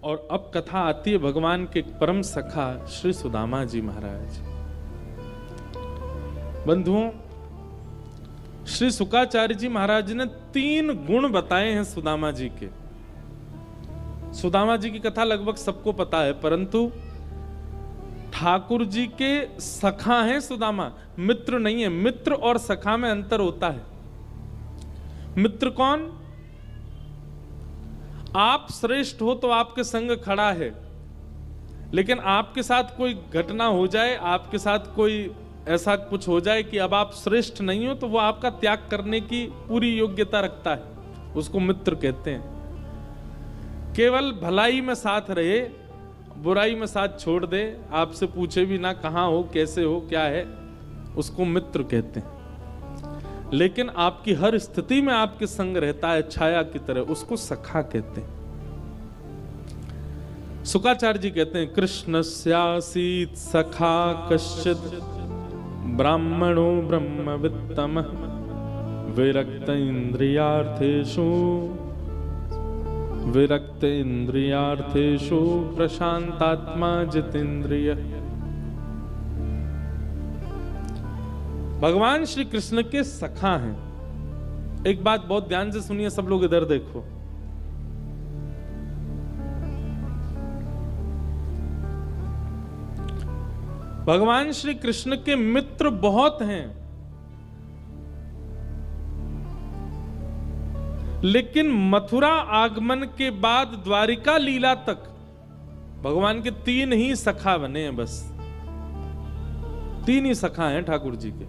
और अब कथा आती है भगवान के परम सखा श्री सुदामा जी महाराज। बंधुओं, श्री शुकाचार्य जी महाराज ने 3 गुण बताए हैं सुदामा जी के। सुदामा जी की कथा लगभग सबको पता है, परंतु ठाकुर जी के सखा हैं सुदामा, मित्र नहीं है। मित्र और सखा में अंतर होता है। मित्र कौन? आप श्रेष्ठ हो तो आपके संग खड़ा है, लेकिन आपके साथ कोई घटना हो जाए, आपके साथ कोई ऐसा कुछ हो जाए कि अब आप श्रेष्ठ नहीं हो, तो वो आपका त्याग करने की पूरी योग्यता रखता है, उसको मित्र कहते हैं। केवल भलाई में साथ रहे, बुराई में साथ छोड़ दे, आपसे पूछे भी ना कहां हो, कैसे हो, क्या है, उसको मित्र कहते हैं। लेकिन आपकी हर स्थिति में आपके संग रहता है छाया की तरह, उसको सखा कहते हैं। शुकाचार्य जी कहते हैं, कृष्णस्यासीत् सखा कश्चित् ब्राह्मणो ब्रह्मवित्तमः विरक्त इंद्रियार्थेषु प्रशांतात्मा जितेंद्रिय। भगवान श्री कृष्ण के सखा हैं। एक बात बहुत ध्यान से सुनिए, सब लोग इधर देखो। भगवान श्री कृष्ण के मित्र बहुत हैं, लेकिन मथुरा आगमन के बाद द्वारिका लीला तक भगवान के 3 ही सखा बने हैं। बस 3 ही सखा हैं ठाकुर जी के।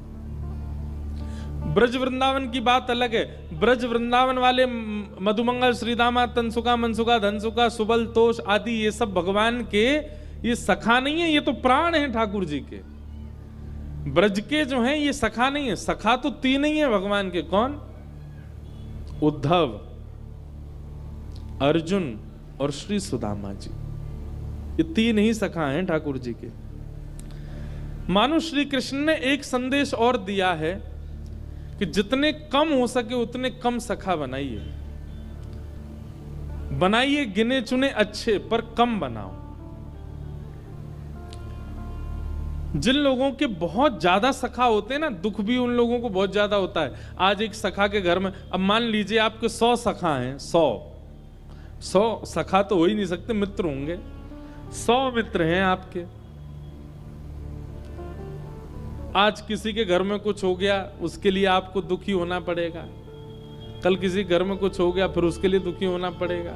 ब्रज वृंदावन की बात अलग है। ब्रज वृंदावन वाले मधुमंगल, श्रीदामा, तनसुका, मनसुका, धनसुका, सुबल, तोष आदि, ये सब भगवान के ये सखा नहीं है, ये तो प्राण हैं ठाकुर जी के। ब्रज के जो हैं ये सखा नहीं है। सखा तो 3 ही है भगवान के। कौन? उद्धव, अर्जुन और श्री सुदामा जी। ये 3 ही सखा हैं ठाकुर जी के। मानो श्री कृष्ण ने एक संदेश और दिया है कि जितने कम हो सके उतने कम सखा बनाइए। बनाइए गिने चुने अच्छे, पर कम बनाओ। जिन लोगों के बहुत ज्यादा सखा होते हैं ना, दुख भी उन लोगों को बहुत ज्यादा होता है। आज एक सखा के घर में, अब मान लीजिए आपके 100 सखा हैं, 100 सखा तो हो ही नहीं सकते, मित्र होंगे। 100 मित्र हैं आपके। आज किसी के घर में कुछ हो गया, उसके लिए आपको दुखी होना पड़ेगा। कल किसी घर में कुछ हो गया, फिर उसके लिए दुखी होना पड़ेगा।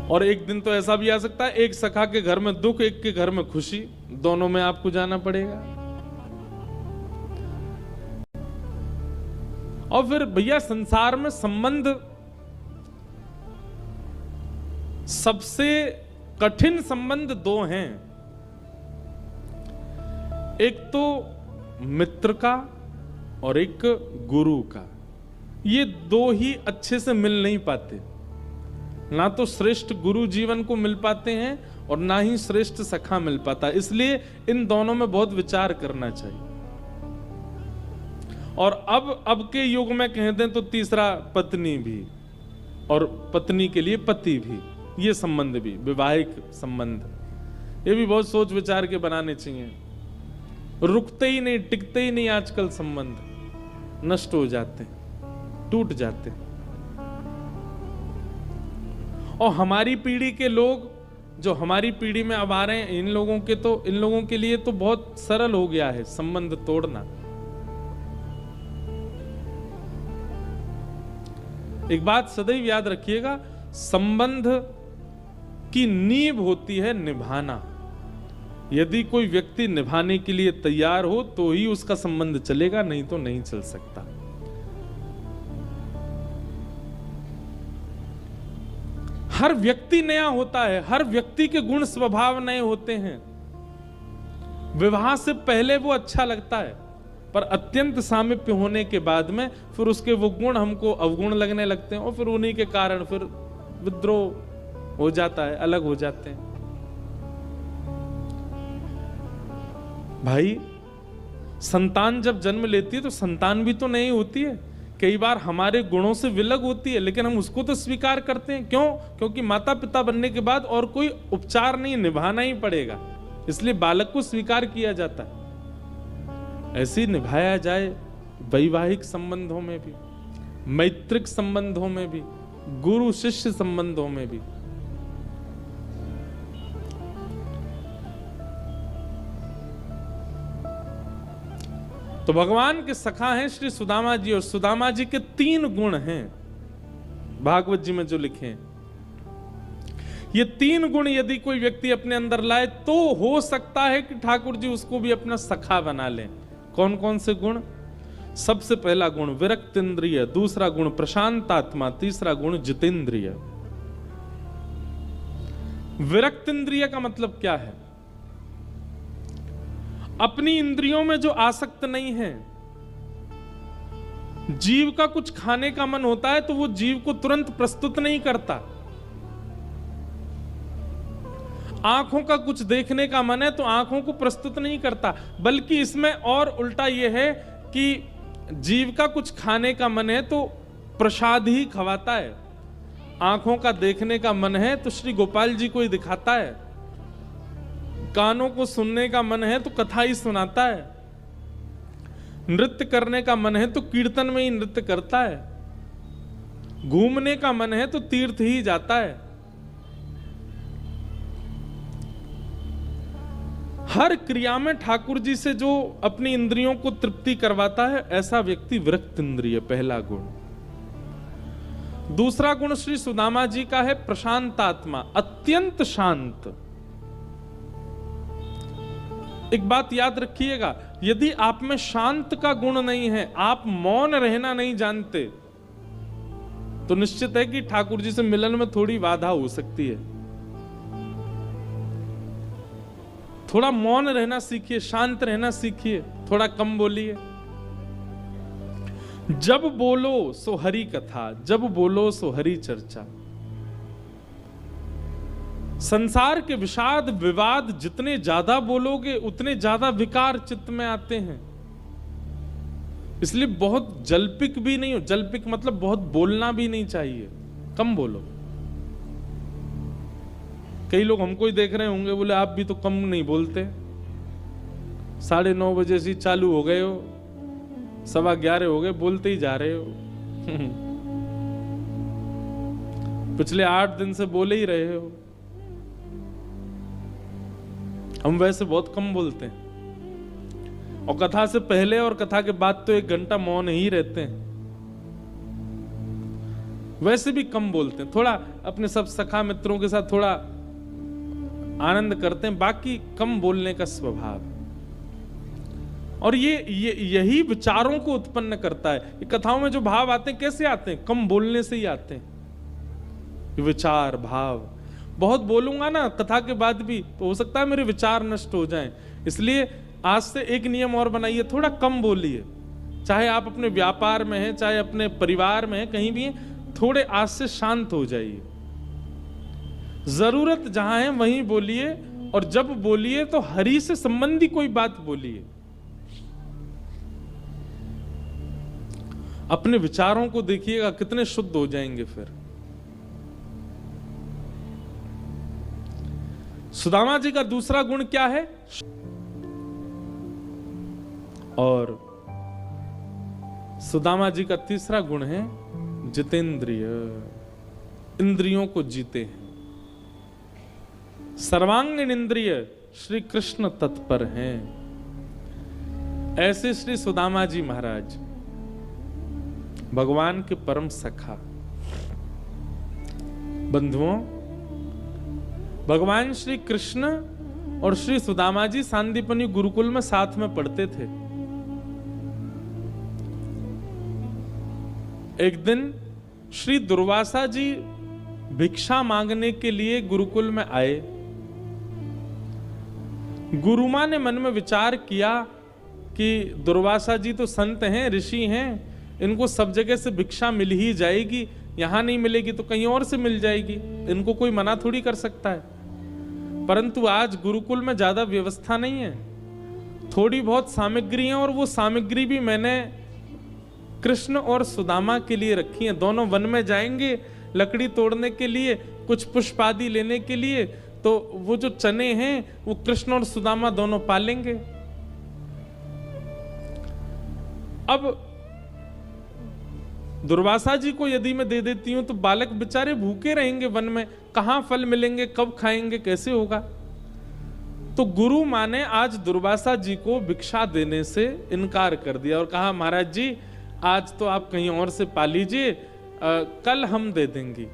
और एक दिन तो ऐसा भी आ सकता है, एक सखा के घर में दुख, एक के घर में खुशी, दोनों में आपको जाना पड़ेगा। और फिर भैया संसार में संबंध सबसे कठिन संबंध 2 हैं। एक तो मित्र का और एक गुरु का। ये 2 ही अच्छे से मिल नहीं पाते। ना तो श्रेष्ठ गुरु जीवन को मिल पाते हैं और ना ही श्रेष्ठ सखा मिल पाता। इसलिए इन दोनों में बहुत विचार करना चाहिए। और अब के युग में कह दें तो तीसरा पत्नी भी, और पत्नी के लिए पति भी, ये संबंध भी, वैवाहिक संबंध, ये भी बहुत सोच विचार के बनाने चाहिए। रुकते ही नहीं, टिकते ही नहीं आजकल संबंध, नष्ट हो जाते, टूट जाते। और हमारी पीढ़ी के लोग जो हमारी पीढ़ी में अब आ रहे हैं, इन लोगों के लिए तो बहुत सरल हो गया है संबंध तोड़ना। एक बात सदैव याद रखिएगा, संबंध की नींव होती है निभाना। यदि कोई व्यक्ति निभाने के लिए तैयार हो तो ही उसका संबंध चलेगा, नहीं तो नहीं चल सकता। हर व्यक्ति नया होता है, हर व्यक्ति के गुण स्वभाव नए होते हैं। विवाह से पहले वो अच्छा लगता है, पर अत्यंत सामीप्य होने के बाद में फिर उसके वो गुण हमको अवगुण लगने लगते हैं, और फिर उन्हीं के कारण फिर विद्रोह हो जाता है, अलग हो जाते हैं। भाई, संतान जब जन्म लेती है तो संतान भी तो नहीं होती है कई बार हमारे गुणों से विलग होती है, लेकिन हम उसको तो स्वीकार करते हैं। क्यों? क्योंकि माता पिता बनने के बाद और कोई उपचार नहीं, निभाना ही पड़ेगा, इसलिए बालक को स्वीकार किया जाता है। ऐसे ही निभाया जाए वैवाहिक संबंधों में भी, मैत्रिक संबंधों में भी, गुरु शिष्य संबंधों में भी। तो भगवान के सखा हैं श्री सुदामा जी, और सुदामा जी के 3 गुण हैं भागवत जी में जो लिखे हैं। ये 3 गुण यदि कोई व्यक्ति अपने अंदर लाए तो हो सकता है कि ठाकुर जी उसको भी अपना सखा बना लें। कौन कौन से गुण? सबसे पहला गुण विरक्त इंद्रिय, दूसरा गुण प्रशांत आत्मा, तीसरा गुण जितेंद्रिय। विरक्त इंद्रिय का मतलब क्या है? अपनी इंद्रियों में जो आसक्त नहीं है। जीव का कुछ खाने का मन होता है तो वो जीव को तुरंत प्रस्तुत नहीं करता। आंखों का कुछ देखने का मन है तो आंखों को प्रस्तुत नहीं करता, बल्कि इसमें और उल्टा यह है कि जीव का कुछ खाने का मन है तो प्रसाद ही खवाता है। आंखों का देखने का मन है तो श्री गोपाल जी को ही दिखाता है। कानों को सुनने का मन है तो कथा ही सुनाता है। नृत्य करने का मन है तो कीर्तन में ही नृत्य करता है। घूमने का मन है तो तीर्थ ही जाता है। हर क्रिया में ठाकुर जी से जो अपनी इंद्रियों को तृप्ति करवाता है, ऐसा व्यक्ति विरक्त इंद्रिय, पहला गुण। दूसरा गुण श्री सुदामा जी का है प्रशांत आत्मा, अत्यंत शांत। एक बात याद रखिएगा, यदि आप में शांत का गुण नहीं है, आप मौन रहना नहीं जानते, तो निश्चित है कि ठाकुर जी से मिलन में थोड़ी बाधा हो सकती है। थोड़ा मौन रहना सीखिए, शांत रहना सीखिए, थोड़ा कम बोलिए। जब बोलो सो हरि कथा, जब बोलो सो हरि चर्चा। संसार के विषाद विवाद जितने ज्यादा बोलोगे उतने ज्यादा विकार चित्त में आते हैं। इसलिए बहुत जल्पिक भी नहीं हो, जल्पिक मतलब बहुत बोलना भी नहीं चाहिए, कम बोलो। कई लोग हमको ही देख रहे होंगे, बोले आप भी तो कम नहीं बोलते, 9:30 बजे से चालू हो गए हो, 11:15 हो गए, बोलते ही जा रहे हो। पिछले 8 दिन से बोले ही रहे हो। हम वैसे बहुत कम बोलते हैं, और कथा से पहले और कथा के बाद तो 1 घंटा मौन ही रहते हैं। वैसे भी कम बोलते हैं, थोड़ा अपने सब सखा मित्रों के साथ थोड़ा आनंद करते हैं, बाकी कम बोलने का स्वभाव। और यही विचारों को उत्पन्न करता है। ये कथाओं में जो भाव आते हैं कैसे आते हैं? कम बोलने से ही आते हैं। विचार भाव, बहुत बोलूंगा ना कथा के बाद भी तो हो सकता है मेरे विचार नष्ट हो जाएं। इसलिए आज से एक नियम और बनाइए, थोड़ा कम बोलिए। चाहे आप अपने व्यापार में हैं, चाहे अपने परिवार में हैं, कहीं भी हैं, थोड़े आज से शांत हो जाइए। जरूरत जहां है वहीं बोलिए, और जब बोलिए तो हरि से संबंधी कोई बात बोलिए। अपने विचारों को देखिएगा कितने शुद्ध हो जाएंगे फिर। सुदामा जी का दूसरा गुण क्या है? और सुदामा जी का तीसरा गुण है जितेंद्रिय, इंद्रियों को जीते हैं। सर्वांगीण इंद्रिय श्री कृष्ण तत्पर हैं। ऐसे श्री सुदामा जी महाराज भगवान के परम सखा। बंधुओं, भगवान श्री कृष्ण और श्री सुदामा जी सांदीपनि गुरुकुल में साथ में पढ़ते थे। एक दिन श्री दुर्वासा जी भिक्षा मांगने के लिए गुरुकुल में आए। गुरुमां ने मन में विचार किया कि दुर्वासा जी तो संत हैं, ऋषि हैं, इनको सब जगह से भिक्षा मिल ही जाएगी, यहां नहीं मिलेगी तो कहीं और से मिल जाएगी, इनको कोई मना थोड़ी कर सकता है। परंतु आज गुरुकुल में ज्यादा व्यवस्था नहीं है, थोड़ी बहुत सामग्री है, और वो सामग्री भी मैंने कृष्ण और सुदामा के लिए रखी हैं। दोनों वन में जाएंगे लकड़ी तोड़ने के लिए, कुछ पुष्प आदि लेने के लिए, तो वो जो चने हैं वो कृष्ण और सुदामा दोनों पालेंगे। अब दुर्वासा जी को यदि मैं दे देती हूं तो बालक बेचारे भूखे रहेंगे वन में, कहां फल मिलेंगे, कब खाएंगे, कैसे होगा। तो गुरु मां ने आज दुर्वासा जी को भिक्षा देने से इनकार कर दिया और कहा महाराज जी आज तो आप कहीं और से पा लीजिए, कल हम दे देंगे।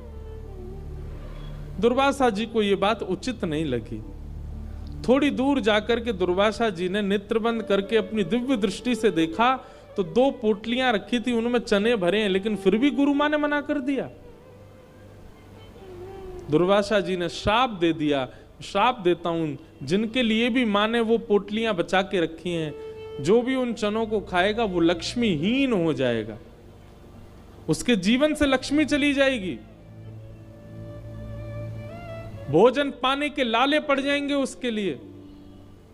दुर्वासा जी को यह बात उचित नहीं लगी। थोड़ी दूर जाकर के दुर्वासा जी ने नेत्र बंद करके अपनी दिव्य दृष्टि से देखा तो 2 पोटलियां रखी थी, उनमें चने भरे हैं, लेकिन फिर भी गुरु मां ने मना कर दिया। दुर्वासा जी ने श्राप दे दिया, श्राप देता हूं जिनके लिए भी मां ने वो पोटलियां बचा के रखी हैं, जो भी उन चनों को खाएगा वो लक्ष्मीहीन हो जाएगा, उसके जीवन से लक्ष्मी चली जाएगी, भोजन पाने के लाले पड़ जाएंगे उसके लिए।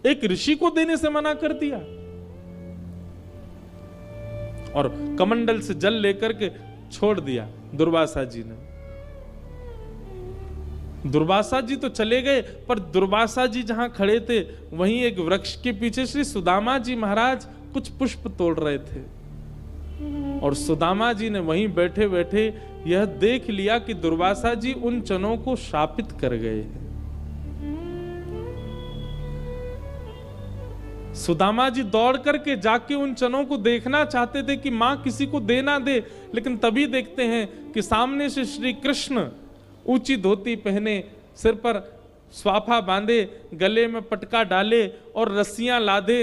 एक ऋषि को देने से मना कर दिया और कमंडल से जल लेकर के छोड़ दिया दुर्वासा जी ने। दुर्वासा जी तो चले गए, पर दुर्वासा जी जहां खड़े थे वहीं एक वृक्ष के पीछे श्री सुदामा जी महाराज कुछ पुष्प तोड़ रहे थे और सुदामा जी ने वहीं बैठे बैठे यह देख लिया कि दुर्वासा जी उन चनों को शापित कर गए हैं। सुदामा जी दौड़ करके जाके उन चनों को देखना चाहते थे कि मां किसी को दे ना दे, लेकिन तभी देखते हैं कि सामने से श्री कृष्ण ऊंची धोती पहने, सिर पर स्वाफा बांधे, गले में पटका डाले और रस्सियां लादे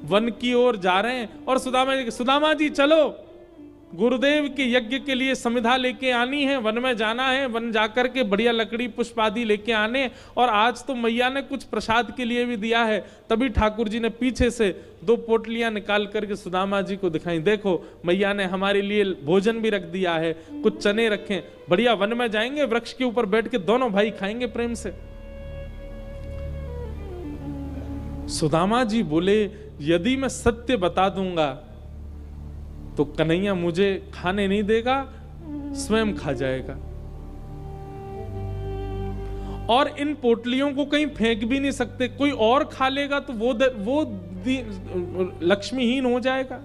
वन की ओर जा रहे हैं। और सुदामा जी चलो, गुरुदेव के यज्ञ के लिए समिधा लेके आनी है, वन में जाना है, वन जाकर के बढ़िया लकड़ी पुष्प आदि लेके आने, और आज तो मैया ने कुछ प्रसाद के लिए भी दिया है। तभी ठाकुर जी ने पीछे से 2 पोटलियां निकाल करके सुदामा जी को दिखाई, देखो मैया ने हमारे लिए भोजन भी रख दिया है, कुछ चने रखे, बढ़िया वन में जाएंगे, वृक्ष के ऊपर बैठ के दोनों भाई खाएंगे प्रेम से। सुदामा जी बोले यदि मैं सत्य बता दूंगा तो कन्हैया मुझे खाने नहीं देगा, स्वयं खा जाएगा, और इन पोटलियों को कहीं फेंक भी नहीं सकते, कोई और खा लेगा तो वो लक्ष्मीहीन हो जाएगा।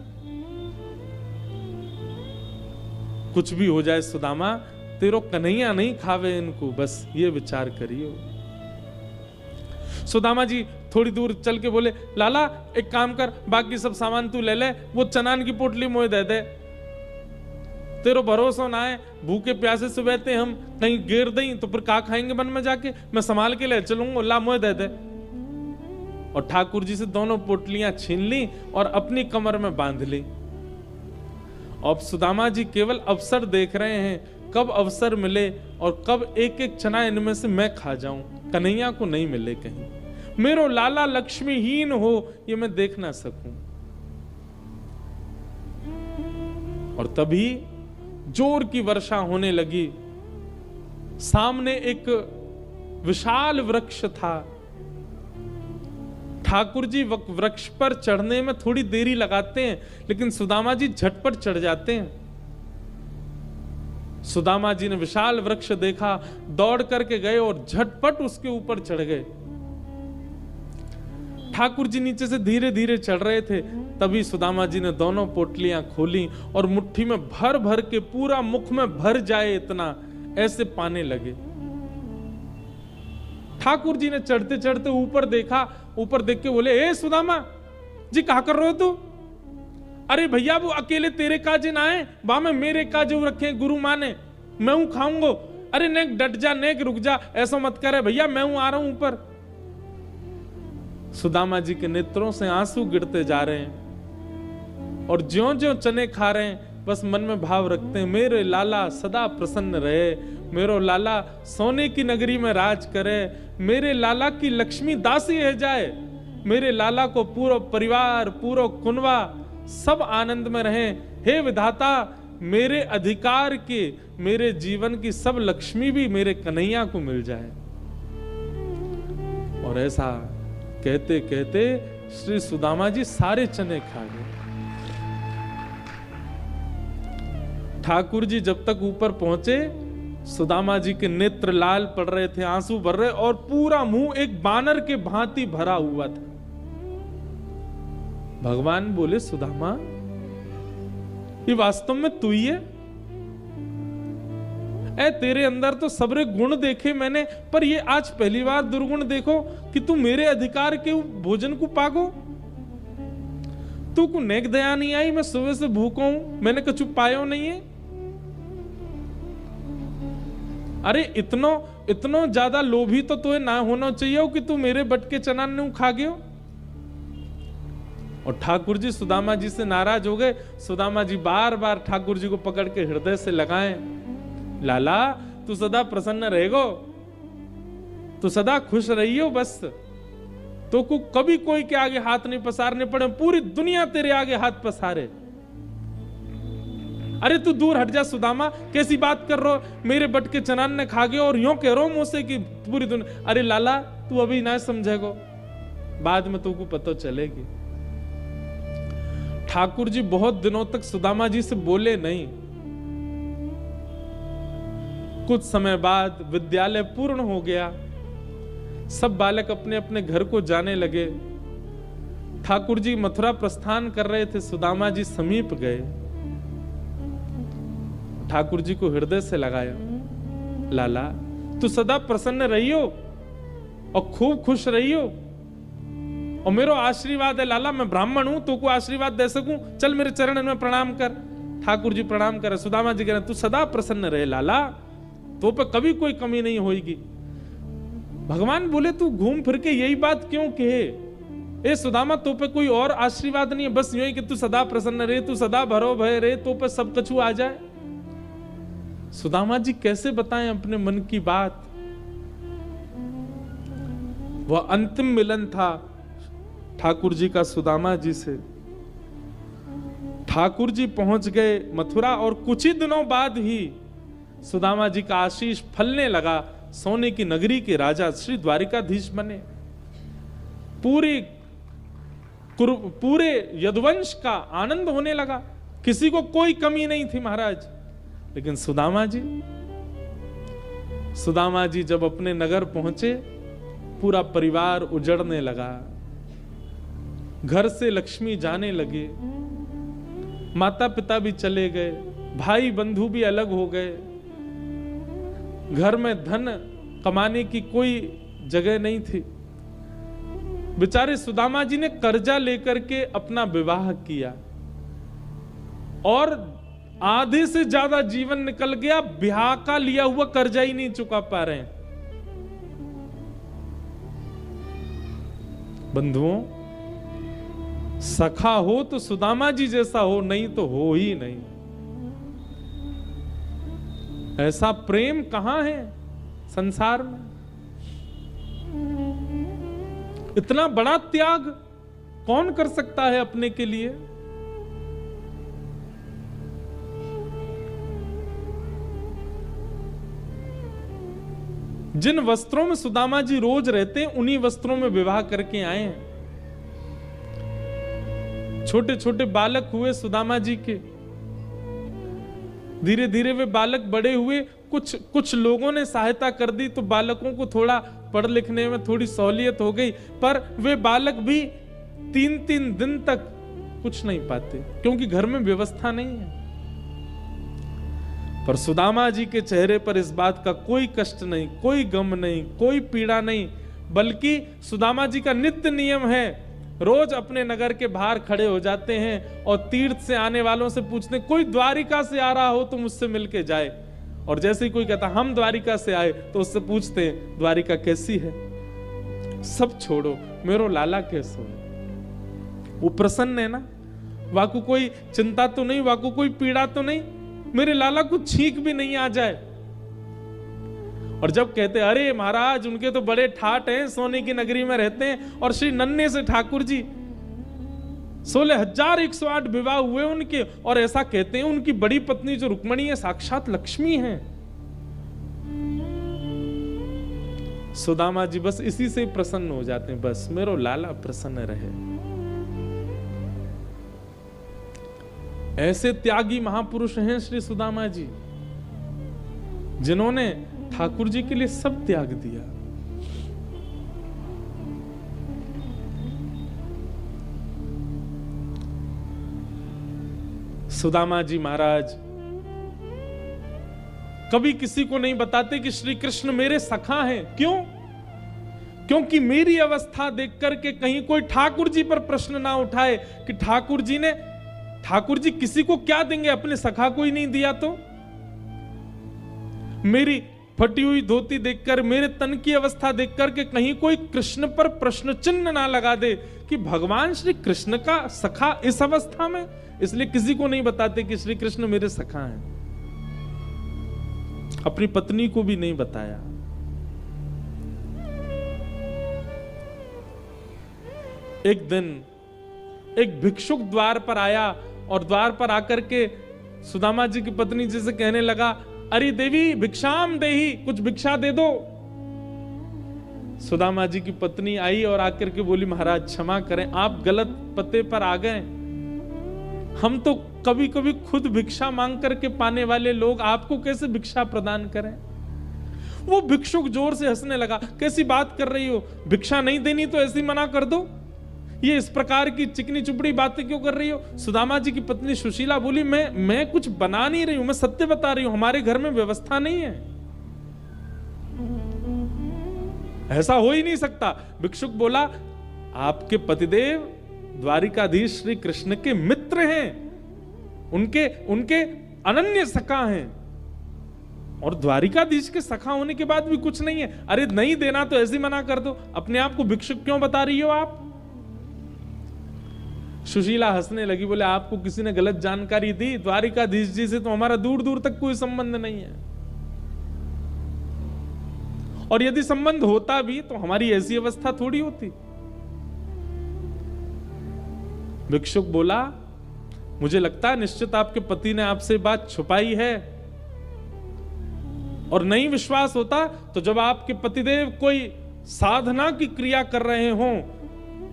कुछ भी हो जाए सुदामा, तेरो कन्हैया नहीं खावे इनको, बस ये विचार करियो। सुदामा जी थोड़ी दूर चल के बोले लाला एक काम कर, बाकी सब सामान तू ले ले, वो चनान की पोटली मोए दे दे, तेरो भरोसा ना है, भूखे प्यासे से बैठे हम, कहीं गिर दें तो फिर का खाएंगे वन में जाके, मैं संभाल के ले चलूंगा, ला मोए दे दे। और ठाकुर जी से दोनों पोटलियां छीन ली और अपनी कमर में बांध ली। अब सुदामा जी केवल अवसर देख रहे हैं, कब अवसर मिले और कब एक एक चना इनमें से मैं खा जाऊं, कन्हैया को नहीं मिले कहीं, मेरो लाला लक्ष्मीहीन हो ये मैं देख ना सकूं। और तभी जोर की वर्षा होने लगी। सामने एक विशाल वृक्ष था। ठाकुर जी वृक्ष पर चढ़ने में थोड़ी देरी लगाते हैं, लेकिन सुदामा जी झटपट चढ़ जाते हैं। सुदामा जी ने विशाल वृक्ष देखा, दौड़ करके गए और झटपट उसके ऊपर चढ़ गए। ठाकुर जी नीचे से धीरे धीरे चढ़ रहे थे, तभी सुदामा जी ने दोनों पोटलियां खोली और मुट्ठी में भर भर के, पूरा मुख में भर जाए इतना, ऐसे पाने लगे। ठाकुर जी ने चढ़ते चढ़ते ऊपर देखा, ऊपर देख के बोले ए सुदामा जी कहा कर रहे हो तू? अरे भैया वो अकेले तेरे काजे ना आए, बा में मेरे काजे रखे गुरु मां ने, मैं हूं खाऊंगो। अरे नेक डट जा, नेक रुक जा, ऐसा मत करे भैया, मैं हूं आ रहा हूं ऊपर। सुदामा जी के नेत्रों से आंसू गिरते जा रहे हैं और ज्यों-ज्यों चने खा रहे हैं बस मन में भाव रखते हैं, मेरे लाला सदा प्रसन्न रहे, मेरो लाला सोने की नगरी में राज करे, मेरे लाला की लक्ष्मी दासी है जाए, मेरे लाला को पूरा परिवार, पूरा कुनवा सब आनंद में रहे। हे विधाता, मेरे अधिकार के, मेरे जीवन की सब लक्ष्मी भी मेरे कन्हैया को मिल जाए। और ऐसा कहते कहते श्री सुदामा जी सारे चने खा गए। ठाकुर जी जब तक ऊपर पहुंचे, सुदामा जी के नेत्र लाल पड़ रहे थे, आंसू भर रहे, और पूरा मुंह एक बानर के भांति भरा हुआ था। भगवान बोले, सुदामा ये वास्तव में तू ही है? ए तेरे अंदर तो सबरे गुण देखे मैंने, पर ये आज पहली बार दुर्गुण देखो कि तू मेरे अधिकार के भोजन को पागो। तू को नेक दया नहीं आई, मैं सुबह से भूखा हूं, मैंने कुछ पायो नहीं है। अरे इतनो ज्यादा लोभी तो तुझे ना होना चाहिए कि तू मेरे बट के चना ने खा गयो। और ठाकुर जी सुदामा जी से नाराज हो गए। सुदामा जी बार बार ठाकुर जी को पकड़ के हृदय से लगाएं, लाला तू सदा प्रसन्न रहेगो, तू सदा खुश रहियो, बस तो को कभी कोई के आगे हाथ नहीं पसारने पड़े, पूरी दुनिया तेरे आगे हाथ पसारे। अरे तू दूर हट जा सुदामा, कैसी बात कर रहो, मेरे बट के चनान ने खा गए और यूं कह रहा हूं मुझसे कि पूरी दुनिया। अरे लाला तू अभी ना समझेगो, बाद में तुमको पता चलेगी। ठाकुर जी बहुत दिनों तक सुदामा जी से बोले नहीं। कुछ समय बाद विद्यालय पूर्ण हो गया, सब बालक अपने अपने घर को जाने लगे। ठाकुर जी मथुरा प्रस्थान कर रहे थे, सुदामा जी समीप गए, ठाकुर जी को हृदय से लगाया, लाला तू सदा प्रसन्न रहियो और खूब खुश रहियो, और मेरा आशीर्वाद है लाला, मैं ब्राह्मण हूं, तू को आशीर्वाद दे सकूं, चल मेरे चरण में प्रणाम कर। ठाकुर जी प्रणाम करे, सुदामा जी कह रहे तू सदा प्रसन्न रहे लाला, तो पे कभी कोई कमी नहीं होगी। भगवान बोले तू घूम फिर के यही बात क्यों कहे? ए सुदामा तो पे कोई और आशीर्वाद नहीं है, बस यूं ही कि तू सदा प्रसन्न रहे, तू सदा भरो भय रहे, तो पे सब कछु आ जाए। सुदामा जी कैसे बताएं अपने मन की बात? वह अंतिम मिलन था ठाकुर जी का सुदामा जी से। ठाकुर जी पहुंच गए मथुरा, और कुछ ही दिनों बाद ही सुदामा जी का आशीष फलने लगा, सोने की नगरी के राजा श्री द्वारिकाधीश बने। पूरे यदुवंश का आनंद होने लगा, किसी को कोई कमी नहीं थी महाराज। लेकिन सुदामा जी जब अपने नगर पहुंचे, पूरा परिवार उजड़ने लगा, घर से लक्ष्मी जाने लगे, माता पिता भी चले गए, भाई बंधु भी अलग हो गए, घर में धन कमाने की कोई जगह नहीं थी। बेचारे सुदामा जी ने कर्जा लेकर के अपना विवाह किया, और आधे से ज्यादा जीवन निकल गया, ब्याह का लिया हुआ कर्जा ही नहीं चुका पा रहे हैं। बंधुओं, सखा हो तो सुदामा जी जैसा हो, नहीं तो हो ही नहीं। ऐसा प्रेम कहां है संसार में? इतना बड़ा त्याग कौन कर सकता है अपने के लिए? जिन वस्त्रों में सुदामा जी रोज रहते हैं, उन्हीं वस्त्रों में विवाह करके आए हैं। छोटे छोटे बालक हुए सुदामा जी के, धीरे धीरे वे बालक बड़े हुए, कुछ लोगों ने सहायता कर दी, तो बालकों को थोड़ा पढ़ लिखने में थोड़ी सहूलियत हो गई, पर वे बालक भी 3-3 दिन तक कुछ नहीं पाते, क्योंकि घर में व्यवस्था नहीं है। पर सुदामा जी के चेहरे पर इस बात का कोई कष्ट नहीं, कोई गम नहीं, कोई पीड़ा नहीं, बल्कि सुदामा जी का नित्य नियम है, रोज अपने नगर के बाहर खड़े हो जाते हैं और तीर्थ से आने वालों से पूछते हैं, कोई द्वारिका से आ रहा हो तो मुझसे मिलके जाए। और जैसे ही कोई कहता हम द्वारिका से आए, तो उससे पूछते हैं द्वारिका कैसी है? सब छोड़ो, मेरो लाला कैसे है? वो प्रसन्न है ना? वाकू कोई चिंता तो नहीं, वाकू कोई पीड़ा तो नहीं, मेरे लाला को छींक भी नहीं आ जाए। और जब कहते अरे महाराज उनके तो बड़े ठाट हैं, सोने की नगरी में रहते हैं, और श्री नन्हे से ठाकुर जी 16,108 विवाह हुए उनके, और ऐसा कहते हैं उनकी बड़ी पत्नी जो रुक्मणी है साक्षात लक्ष्मी है। सुदामा जी बस इसी से प्रसन्न हो जाते हैं, बस मेरो लाला प्रसन्न रहे। ऐसे त्यागी महापुरुष हैं श्री सुदामा जी, जिन्होंने ठाकुर जी के लिए सब त्याग दिया। सुदामा जी महाराज कभी किसी को नहीं बताते कि श्री कृष्ण मेरे सखा हैं। क्यों? क्योंकि मेरी अवस्था देख करके कहीं कोई ठाकुर जी पर प्रश्न ना उठाए कि ठाकुर जी किसी को क्या देंगे, अपने सखा को ही नहीं दिया तो। मेरी फटी हुई धोती देखकर, मेरे तन की अवस्था देखकर के कहीं कोई कृष्ण पर प्रश्न चिन्ह ना लगा दे कि भगवान श्री कृष्ण का सखा इस अवस्था में। इसलिए किसी को नहीं बताते कि श्री कृष्ण मेरे सखा हैं। अपनी पत्नी को भी नहीं बताया। एक दिन एक भिक्षुक द्वार पर आया और द्वार पर आकर के सुदामा जी की पत्नी जी से कहने लगा, अरे देवी भिक्षाम देही, कुछ भिक्षा दे दो। सुदामा जी की पत्नी आई और आकर के बोली, महाराज क्षमा करें, आप गलत पते पर आ गए। हम तो कभी कभी खुद भिक्षा मांग करके पाने वाले लोग आपको कैसे भिक्षा प्रदान करें। वो भिक्षुक जोर से हंसने लगा, कैसी बात कर रही हो, भिक्षा नहीं देनी तो ऐसी मना कर दो, ये इस प्रकार की चिकनी चुपड़ी बातें क्यों कर रही हो। सुदामा जी की पत्नी सुशीला बोली, मैं कुछ बना नहीं रही हूं, मैं सत्य बता रही हूं, हमारे घर में व्यवस्था नहीं है, ऐसा हो ही नहीं सकता। भिक्षुक बोला, आपके पतिदेव द्वारिकाधीश श्री कृष्ण के मित्र हैं, उनके अनन्य सखा हैं, और द्वारिकाधीश के सखा होने के बाद भी कुछ नहीं है। अरे नहीं देना तो ऐसे मना कर दो, अपने आप को भिक्षुक क्यों बता रही हो आप। सुशीला हंसने लगी, बोले आपको किसी ने गलत जानकारी दी, द्वारिकाधीश जी से तो हमारा दूर दूर तक कोई संबंध नहीं है, और यदि संबंध होता भी तो हमारी ऐसी अवस्था थोड़ी होती। भिक्षुक बोला, मुझे लगता है निश्चित आपके पति ने आपसे बात छुपाई है, और नहीं विश्वास होता तो जब आपके पतिदेव कोई साधना की क्रिया कर रहे हों,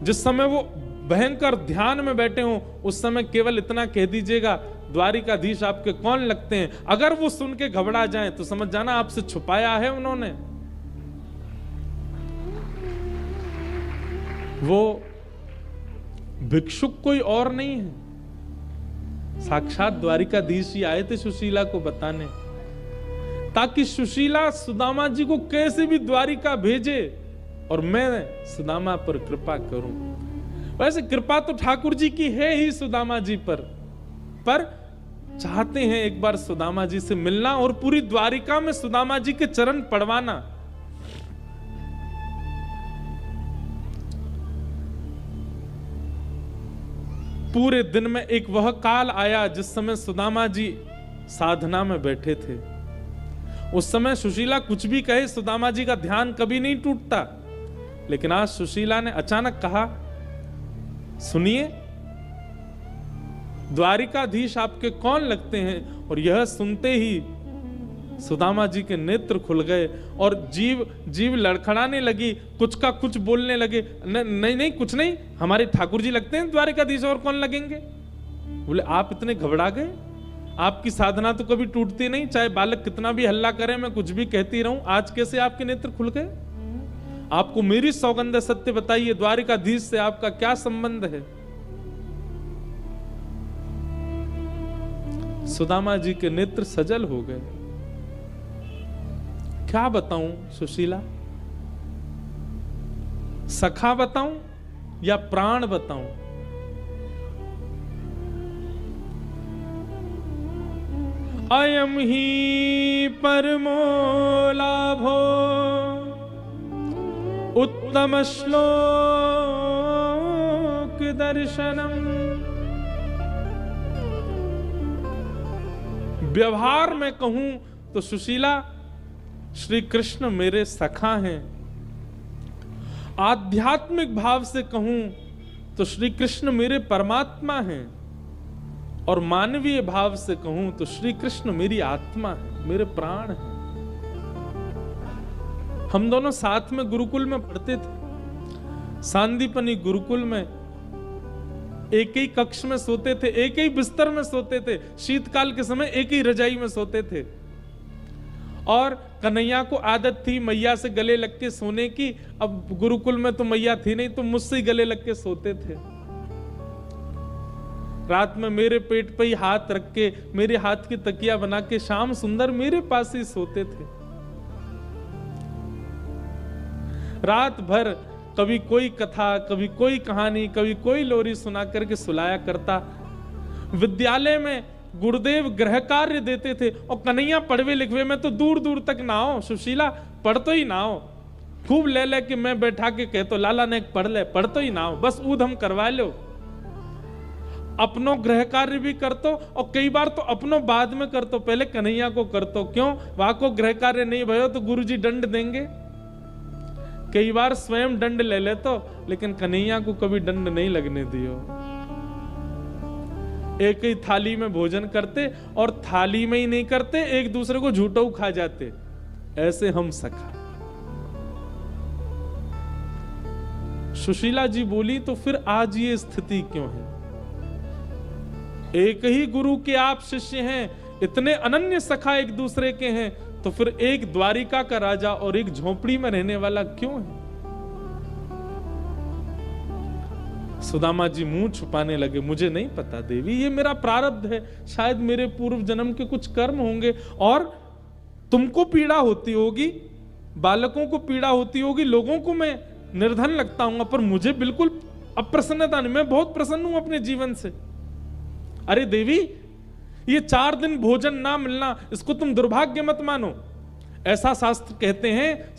जिस समय वो भयंकर ध्यान में बैठे हों, उस समय केवल इतना कह दीजिएगा, द्वारिकाधीश आपके कौन लगते हैं। अगर वो सुन के घबरा जाएं तो समझ जाना आपसे छुपाया है उन्होंने। वो भिक्षुक कोई और नहीं है, साक्षात द्वारिकाधीश ही आए थे सुशीला को बताने, ताकि सुशीला सुदामा जी को कैसे भी द्वारिका भेजे और मैं सुदामा पर कृपा करूं। वैसे कृपा तो ठाकुर जी की है ही सुदामा जी पर चाहते हैं एक बार सुदामा जी से मिलना और पूरी द्वारिका में सुदामा जी के चरण पड़वाना। पूरे दिन में एक वह काल आया जिस समय सुदामा जी साधना में बैठे थे। उस समय सुशीला कुछ भी कहे, सुदामा जी का ध्यान कभी नहीं टूटता, लेकिन आज सुशीला ने अचानक कहा, सुनिए, द्वारिकाधीश आपके कौन लगते हैं। और यह सुनते ही सुदामा जी के नेत्र खुल गए और जीव लड़खड़ाने लगी, कुछ का कुछ बोलने लगे, नहीं कुछ नहीं, हमारे ठाकुर जी लगते हैं द्वारिकाधीश, और कौन लगेंगे। बोले आप इतने घबरा गए, आपकी साधना तो कभी टूटती नहीं, चाहे बालक कितना भी हल्ला करे, मैं कुछ भी कहती रहूं, आज कैसे आपके नेत्र खुल गए। आपको मेरी सौगंध सत्य बताइए, द्वारिकाधीश से आपका क्या संबंध है। सुदामा जी के नेत्र सजल हो गए। क्या बताऊं सुशीला, सखा बताऊं या प्राण बताऊं। अयम ही परमो लाभो उत्तम श्लोक दर्शनम। व्यवहार में कहूं तो सुशीला श्री कृष्ण मेरे सखा हैं, आध्यात्मिक भाव से कहूं तो श्री कृष्ण मेरे परमात्मा हैं, और मानवीय भाव से कहूं तो श्री कृष्ण मेरी आत्मा है, मेरे प्राण हैं। हम दोनों साथ में गुरुकुल में पढ़ते थे, सांदीपनी गुरुकुल में एक ही कक्ष में सोते थे, एक ही बिस्तर में सोते थे, शीतकाल के समय एक ही रजाई में सोते थे। और कन्हैया को आदत थी मैया से गले लग के सोने की। अब गुरुकुल में तो मैया थी नहीं, तो मुझसे ही गले लग के सोते थे। रात में मेरे पेट पे ही हाथ रख के, मेरे हाथ की तकिया बना के श्याम सुंदर मेरे पास ही सोते थे। रात भर कभी कोई कथा, कभी कोई कहानी, कभी कोई लोरी सुना करके सुलाया करता। विद्यालय में गुरुदेव गृह कार्य देते थे और कन्हैया पढ़वे लिखवे में तो दूर दूर तक ना हो। सुशीला पढ़ तो ही ना हो, खूब ले ले कि मैं बैठा के कह तो लाला ने पढ़ ले, पढ़ तो ही ना हो, बस ऊध हम करवा लो। अपनों गृह कार्य भी कर तो, और कई बार तो अपनों बाद में कर तो, पहले कन्हैया को कर तो। क्यों? वहां को गृह कार्य नहीं भयो तो गुरुजी दंड देंगे। कई बार स्वयं दंड ले ले तो, लेकिन कन्हैया को कभी दंड नहीं लगने दियो। एक ही थाली में भोजन करते और थाली में ही नहीं करते, एक दूसरे को झूठो खा जाते। ऐसे हम सखा। सुशीला जी बोली तो फिर आज ये स्थिति क्यों है? एक ही गुरु के आप शिष्य हैं, इतने अनन्य सखा एक दूसरे के हैं, तो फिर एक द्वारिका का राजा और एक झोपड़ी में रहने वाला क्यों है? सुदामा जी मुंह छुपाने लगे, मुझे नहीं पता देवी, ये मेरा प्रारब्ध है, शायद मेरे पूर्व जन्म के कुछ कर्म होंगे। और तुमको पीड़ा होती होगी, बालकों को पीड़ा होती होगी, लोगों को मैं निर्धन लगता हूं, पर मुझे बिल्कुल अप्रसन्नता नहीं, मैं बहुत प्रसन्न हूं अपने जीवन से। अरे देवी, ये 4 दिन भोजन ना मिलना, इसको तुम दुर्भाग्य मत मानो। ऐसा शास्त्र कहते हैं,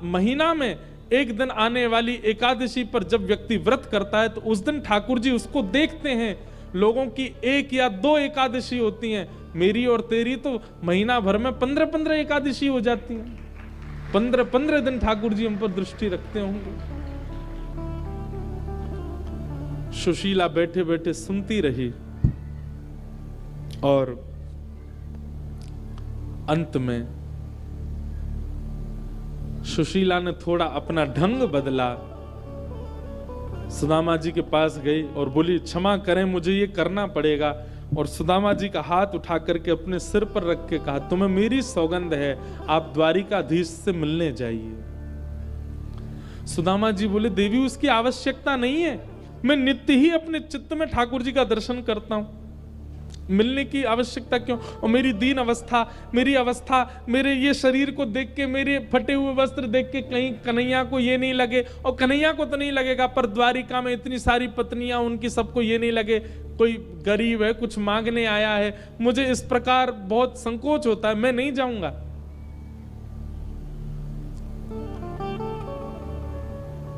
महीना में एक दिन आने वाली एकादशी पर जब व्यक्ति व्रत करता है तो उस दिन ठाकुर जी उसको देखते हैं। लोगों की 1 या 2 एकादशी होती हैं, मेरी और तेरी तो महीना भर में 15-15 एकादशी हो जाती हैं। 15-15 दिन ठाकुर जी हम पर दृष्टि रखते होंगे। सुशीला बैठे बैठे सुनती रही और अंत में सुशीला ने थोड़ा अपना ढंग बदला, सुदामा जी के पास गई और बोली, क्षमा करें, मुझे ये करना पड़ेगा। और सुदामा जी का हाथ उठा करके अपने सिर पर रख के कहा, तुम्हें मेरी सौगंध है, आप द्वारिकाधीश से मिलने जाइए। सुदामा जी बोले, देवी उसकी आवश्यकता नहीं है, मैं नित्य ही अपने चित्त में ठाकुर जी का दर्शन करता हूं, मिलने की आवश्यकता क्यों? और मेरी दीन अवस्था, मेरी अवस्था, मेरे ये शरीर को देख के, मेरे फटे हुए वस्त्र देख के कहीं कन्हैया को ये नहीं लगे, और कन्हैया को तो नहीं लगेगा, पर द्वारिका में इतनी सारी पत्नियां, उनकी सबको ये नहीं लगे कोई गरीब है, कुछ मांगने आया है, मुझे इस प्रकार बहुत संकोच होता है, मैं नहीं जाऊंगा।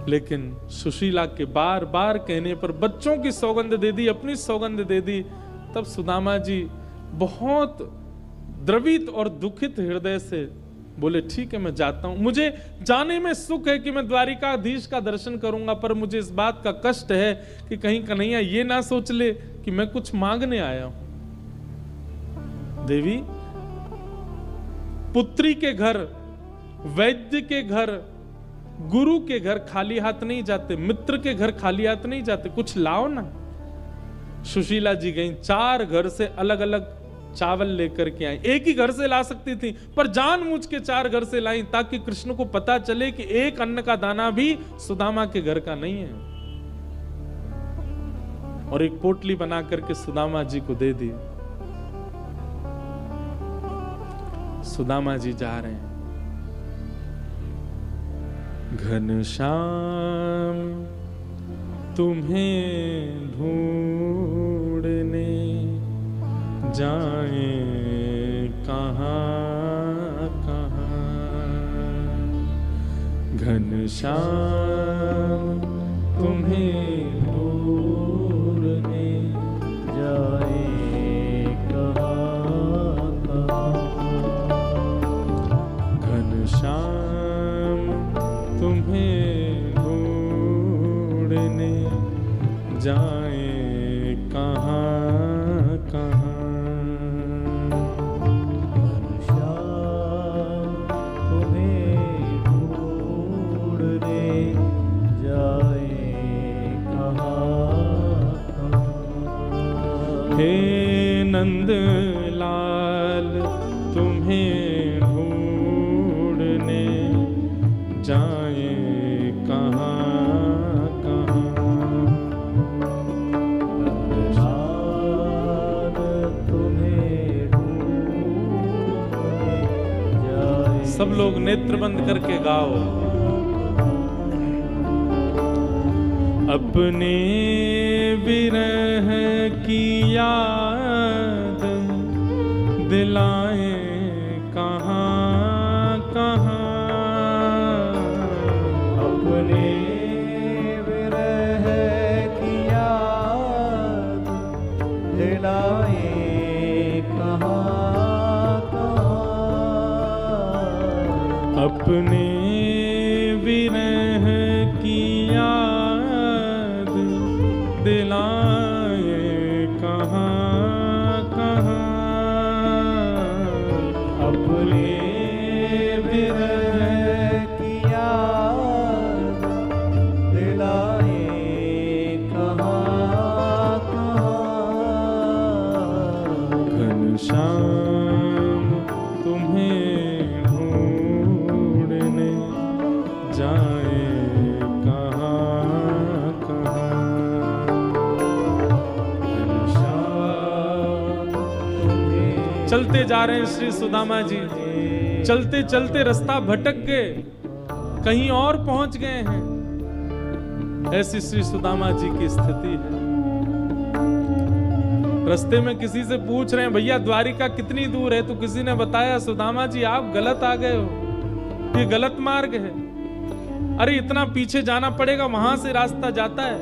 लेकिन सुशीला के बार बार कहने पर, बच्चों की सौगंध दे दी, अपनी सौगंध दे दी, तब सुदामा जी बहुत द्रवित और दुखित हृदय से बोले, ठीक है मैं जाता हूं, मुझे जाने में सुख है कि मैं द्वारिकाधीश का दर्शन करूंगा, पर मुझे इस बात का कष्ट है कि कहीं कन्हैया ये ना सोच ले कि मैं कुछ मांगने आया हूं। देवी, पुत्री के घर, वैद्य के घर, गुरु के घर खाली हाथ नहीं जाते, मित्र के घर खाली हाथ नहीं जाते, कुछ लाओ ना। सुशीला जी गई, 4 घर से अलग अलग चावल लेकर के आई। एक ही घर से ला सकती थी, पर जानबूझ के 4 घर से लाई, ताकि कृष्ण को पता चले कि एक अन्न का दाना भी सुदामा के घर का नहीं है। और एक पोटली बना करके सुदामा जी को दे दी। सुदामा जी जा रहे हैं। घनश्याम तुम्हें ढूंढने जाए कहाँ कहाँ, घनश्याम तुम्हें ढूंढने जाए कहाँ कहाँ, घनश्याम तुम्हें ढूंढने जाए कहाँ कहाँ, घनश्याम तुम्हें ढूंढने जाए कहाँ कहाँ, नंद लाल तुम्हें ढूंढने जाए कहाँ कहाँ। तुम्हें ढूंढने जाए। सब लोग नेत्र बंद करके गाओ। अपने विरह की याद दिलाए कहाँ कहाँ। अपने विरह की याद दिलाए कहाँ कहाँ। अपने विरह की याद दिलाए कहाँ कहाँ। अपने विरह की याद दिलाए कहाँ कहाँ। घनश्याम तुम्हें ढूंढने जाए कहाँ कहाँ। घनश्याम तुम्हें चलते जा रहे हैं श्री सुदामा जी, चलते चलते रास्ता भटक गए, कहीं और पहुंच गए हैं। ऐसी श्री सुदामा जी की स्थिति है। रास्ते में किसी से पूछ रहे हैं भैया द्वारिका कितनी दूर है, तो किसी ने बताया सुदामा जी आप गलत आ गए हो, ये गलत मार्ग है। अरे इतना पीछे जाना पड़ेगा, वहां से रास्ता जाता है।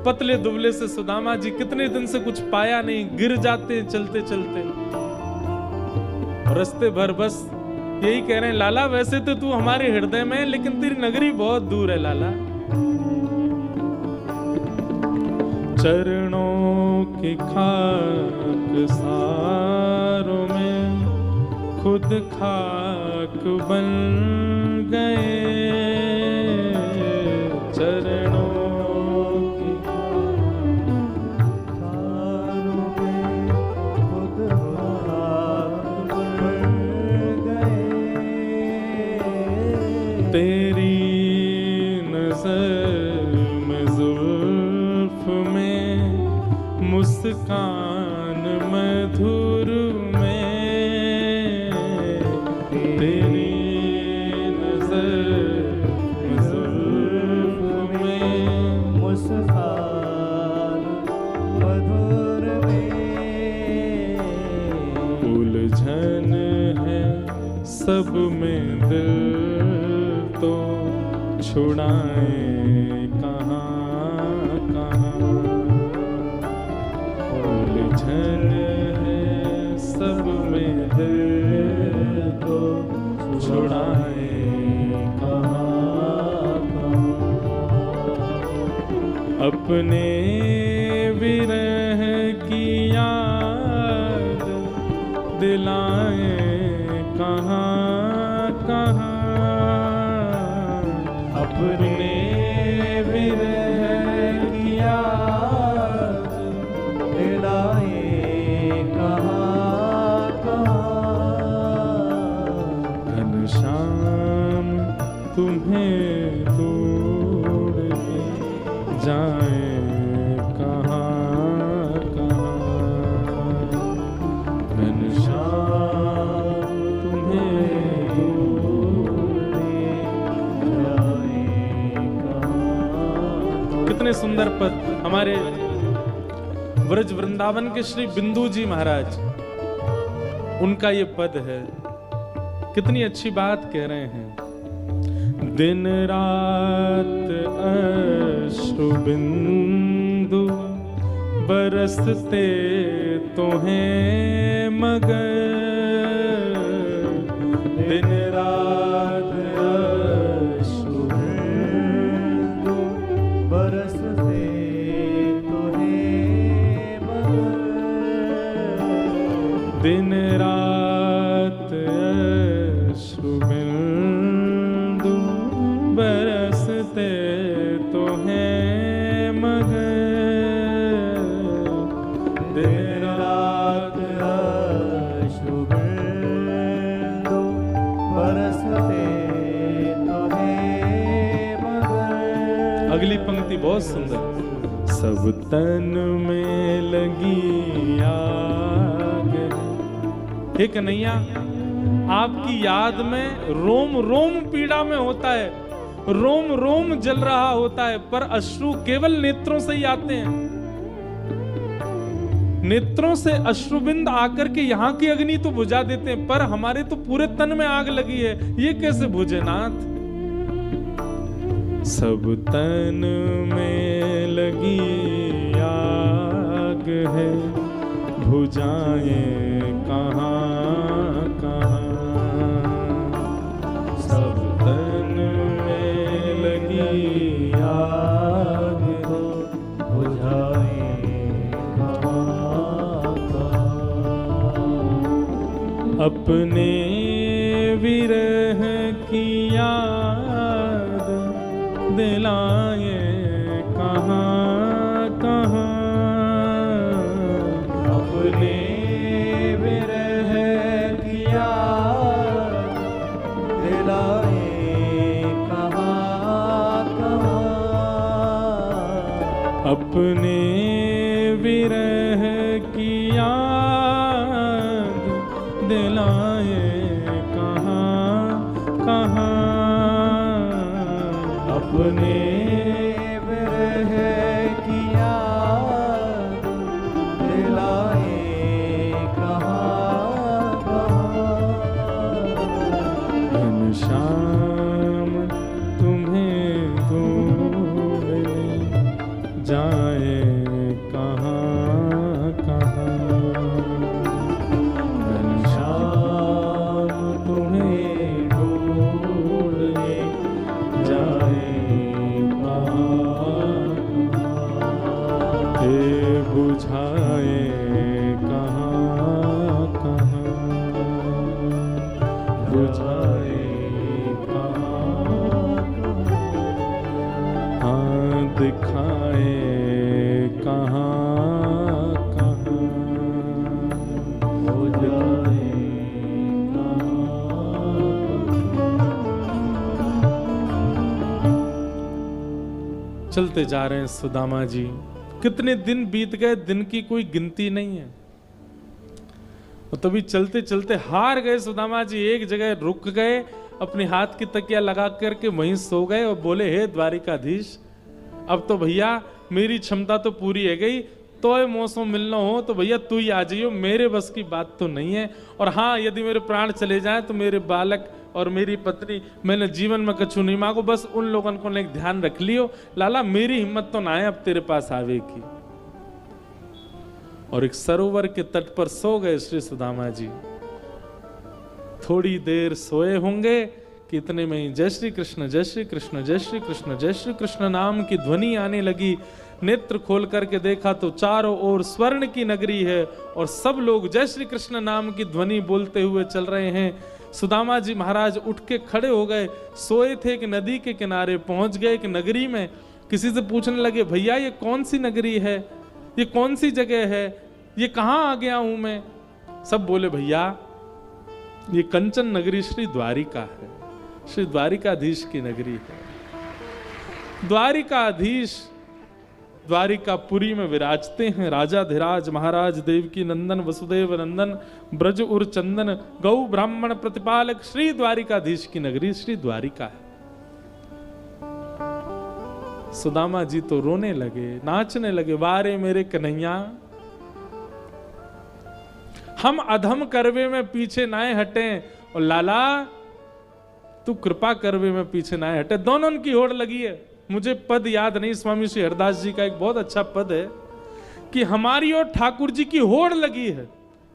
पतले दुबले से सुदामा जी कितने दिन से कुछ पाया नहीं, गिर जाते हैं चलते चलते। रास्ते भर बस यही कह रहे हैं लाला वैसे तो तू हमारे हृदय में है, लेकिन तेरी नगरी बहुत दूर है लाला। चरणों की खाक सारों में खुद खाक बन गए। चरणों की सारों में खुद खाक बन गए। तेरी नजर में जुल्फ में मुस्कान मधुर में। तेरी नजर में जुल्फ में मुस्कान मधुर में। उलझन है सब में दिल तो छुड़ाए कहाँ कहाँ। उलझन है सब में दिल तो छुड़ाए कहाँ कहाँ। अपने विरह की याद दिलाए कहाँ कहाँ। अपने विरह की याद दिलाए कहाँ कहाँ। घनश्याम तुम्हें ढूंढ के जाए कहाँ कहाँ। घनश्याम तुम्हें ढूंढ के जाए कहाँ। कितने सुंदर पद हमारे व्रज वृंदावन के श्री बिंदु जी महाराज, उनका ये पद है। कितनी अच्छी बात कह रहे हैं। दिन रात अश्रु बिंदु बरसते तो हैं मगर। दिन रात अश्रु बिंदु बरसते तो हैं मगर। दिन रात अश्रु बिंदु बरसते तो हैं मगर। दिन रात अगली पंक्ति बहुत सुंदर। सब तन में लगी आग, हे कन्हैया आपकी याद में रोम रोम पीड़ा में होता है, रोम रोम जल रहा होता है, पर अश्रु केवल नेत्रों से ही आते हैं। नेत्रों से अश्रुबिंद आकर के यहाँ की अग्नि तो बुझा देते हैं, पर हमारे तो पूरे तन में आग लगी है, ये कैसे बुझे नाथ। सब तन में लगी आग है, बुझाए कहाँ कहाँ। सब तन में लगी आग है, बुझाए कहाँ कहाँ। अपने विरह की याद दिलाए कहाँ कहाँ। अपने विरह की याद दिलाए कहाँ कहाँ। अपने विरह की याद दिलाए कहाँ कहाँ। अपने विरह की याद दिलाए कहाँ कहाँ। घनश्याम तुम्हें ढूंढने जाए कहाँ कहाँ। घनश्याम तुम्हें ढूंढने जाए कहाँ कहाँ। हे बुझाए कहाँ कहाँ। बुझाए कहाँ कहाँ। हाँ दिखाए कहाँ कहाँ। बुझाए चलते जा रहे हैं सुदामा जी, कितने दिन बीत गए, दिन की कोई गिनती नहीं है। और तभी चलते चलते हार गए सुदामा जी, एक जगह रुक गए, अपने हाथ की तकिया लगा करके वहीं सो गए और बोले, हे द्वारिकाधीश, अब तो भैया मेरी क्षमता तो पूरी है गई, तो मौसम मिलना हो तो भैया तू ही आ जाइयो, मेरे बस की बात तो नहीं है। और हाँ, यदि मेरे प्राण चले जाएं तो मेरे बालक और मेरी पत्नी, मैंने जीवन में कछु नहीं मांगो, बस उन लोगों को एक ध्यान रख लियो लाला, मेरी हिम्मत तो ना है अब तेरे पास आवे की। और एक सरोवर के तट पर सो गए श्री सुदामा जी। थोड़ी देर सोए होंगे कि इतने में ही जय श्री कृष्ण जय श्री कृष्ण जय श्री कृष्ण जय श्री कृष्ण नाम की ध्वनि आने लगी। नेत्र खोल करके देखा तो चारों ओर स्वर्ण की नगरी है और सब लोग जय श्री कृष्ण नाम की ध्वनि बोलते हुए चल रहे हैं। सुदामा जी महाराज उठ के खड़े हो गए, सोए थे कि नदी के किनारे पहुंच गए कि नगरी में। किसी से पूछने लगे, भैया ये कौन सी नगरी है, ये कौन सी जगह है, ये कहाँ आ गया हूं मैं। सब बोले, भैया ये कंचन नगरी श्री द्वारिका है, श्री द्वारिकाधीश की नगरी है। द्वारिकाधीश द्वारिकापुरी में विराजते हैं, राजाधिराज महाराज देवकी नंदन वसुदेव नंदन ब्रज उर चंदन गौ ब्राह्मण प्रतिपालक श्री द्वारिकाधीश की नगरी श्री द्वारिका है। सुदामा जी तो रोने लगे, नाचने लगे, वारे मेरे कन्हैया, हम अधम करवे में पीछे ना हटे और लाला तू कृपा करवे में पीछे ना हटे। दोनों की होड़ लगी है। मुझे पद याद नहीं, स्वामी श्री हरदास जी का एक बहुत अच्छा पद है कि हमारी और ठाकुर जी की होड़ लगी है।